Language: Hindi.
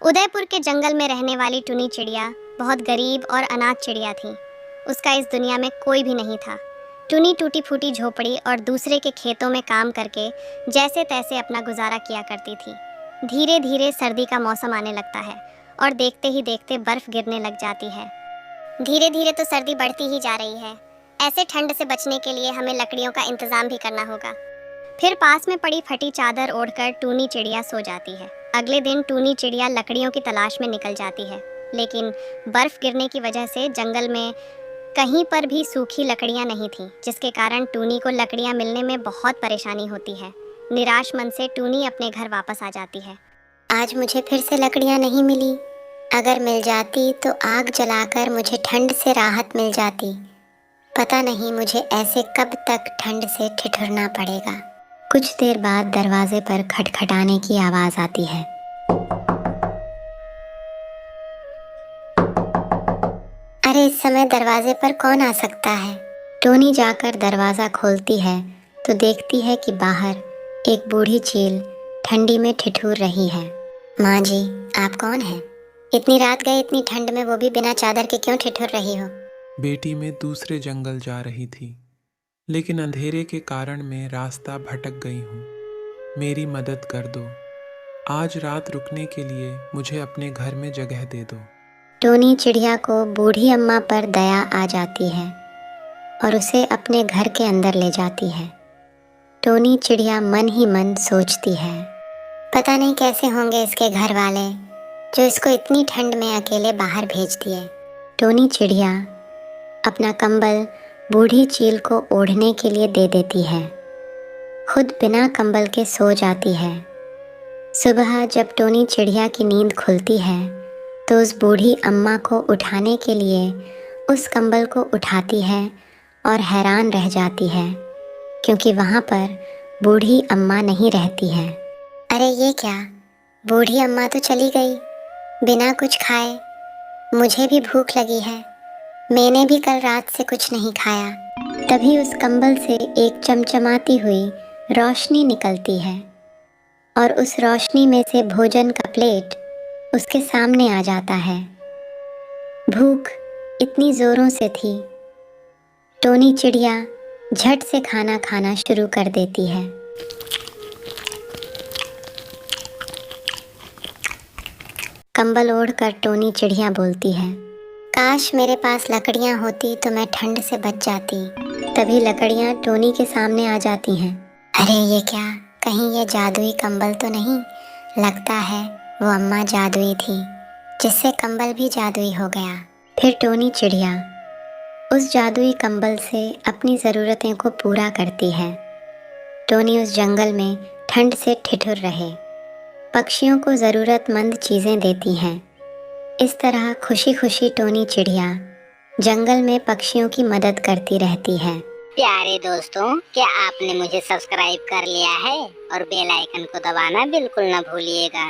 उदयपुर के जंगल में रहने वाली टुनी चिड़िया बहुत गरीब और अनाथ चिड़िया थी। उसका इस दुनिया में कोई भी नहीं था। टुनी टूटी फूटी झोपड़ी और दूसरे के खेतों में काम करके जैसे तैसे अपना गुजारा किया करती थी। धीरे धीरे सर्दी का मौसम आने लगता है और देखते ही देखते बर्फ गिरने लग जाती है। धीरे धीरे तो सर्दी बढ़ती ही जा रही है। ऐसे ठंड से बचने के लिए हमें लकड़ियों का इंतजाम भी करना होगा। फिर पास में पड़ी फटी चादर ओढ़कर टूनी चिड़िया सो जाती है। अगले दिन टूनी चिड़िया लकड़ियों की तलाश में निकल जाती है, लेकिन बर्फ गिरने की वजह से जंगल में कहीं पर भी सूखी लकड़ियां नहीं थीं, जिसके कारण टूनी को लकड़ियां मिलने में बहुत परेशानी होती है। निराश मन से टूनी अपने घर वापस आ जाती है। आज मुझे फिर से लकड़ियां नहीं मिली। अगर मिल जाती तो आग जलाकर मुझे ठंड से राहत मिल जाती। पता नहीं मुझे ऐसे कब तक ठंड से ठिठुरना पड़ेगा। कुछ देर बाद दरवाजे पर खटखटाने की आवाज आती है। अरे इस समय दरवाजे पर कौन आ सकता है? टोनी जाकर दरवाज़ा खोलती है तो देखती है कि बाहर एक बूढ़ी चील ठंडी में ठिठुर रही है। माँ जी, आप कौन हैं? इतनी रात गए इतनी ठंड में, वो भी बिना चादर के, क्यों ठिठुर रही हो? बेटी मैं दूसरे जंगल जा रही थी, लेकिन अंधेरे के कारण मैं रास्ता भटक गई हूँ। मेरी मदद कर दो। आज रात रुकने के लिए मुझे अपने घर में जगह दे दो। टोनी चिड़िया को बूढ़ी अम्मा पर दया आ जाती है और उसे अपने घर के अंदर ले जाती है। टोनी चिड़िया मन ही मन सोचती है, पता नहीं कैसे होंगे इसके घर वाले जो इसको इतनी ठंड में अकेले बाहर भेज दिए। टोनी चिड़िया अपना कंबल बूढ़ी चील को ओढ़ने के लिए दे देती है, खुद बिना कंबल के सो जाती है। सुबह जब टोनी चिड़िया की नींद खुलती है तो उस बूढ़ी अम्मा को उठाने के लिए उस कंबल को उठाती है और हैरान रह जाती है, क्योंकि वहाँ पर बूढ़ी अम्मा नहीं रहती है। अरे ये क्या, बूढ़ी अम्मा तो चली गई बिना कुछ खाए। मुझे भी भूख लगी है, मैंने भी कल रात से कुछ नहीं खाया। तभी उस कंबल से एक चमचमाती हुई रोशनी निकलती है और उस रोशनी में से भोजन का प्लेट उसके सामने आ जाता है। भूख इतनी जोरों से थी, टोनी चिड़िया झट से खाना खाना शुरू कर देती है। कंबल ओढ़कर टोनी चिड़िया बोलती है, काश मेरे पास लकड़ियाँ होती तो मैं ठंड से बच जाती। तभी लकड़ियाँ टोनी के सामने आ जाती हैं। अरे ये क्या, कहीं ये जादुई कंबल तो नहीं? लगता है वो अम्मा जादुई थी, जिससे कंबल भी जादुई हो गया। फिर टोनी चिड़िया उस जादुई कंबल से अपनी ज़रूरतें को पूरा करती है। टोनी उस जंगल में ठंड से ठिठुर रहे, पक्षियों को ज़रूरतमंद चीज़ें देती हैं। इस तरह खुशी खुशी टोनी चिड़िया जंगल में पक्षियों की मदद करती रहती है। प्यारे दोस्तों, क्या आपने मुझे सब्सक्राइब कर लिया है? और बेल आइकन को दबाना बिल्कुल ना भूलिएगा।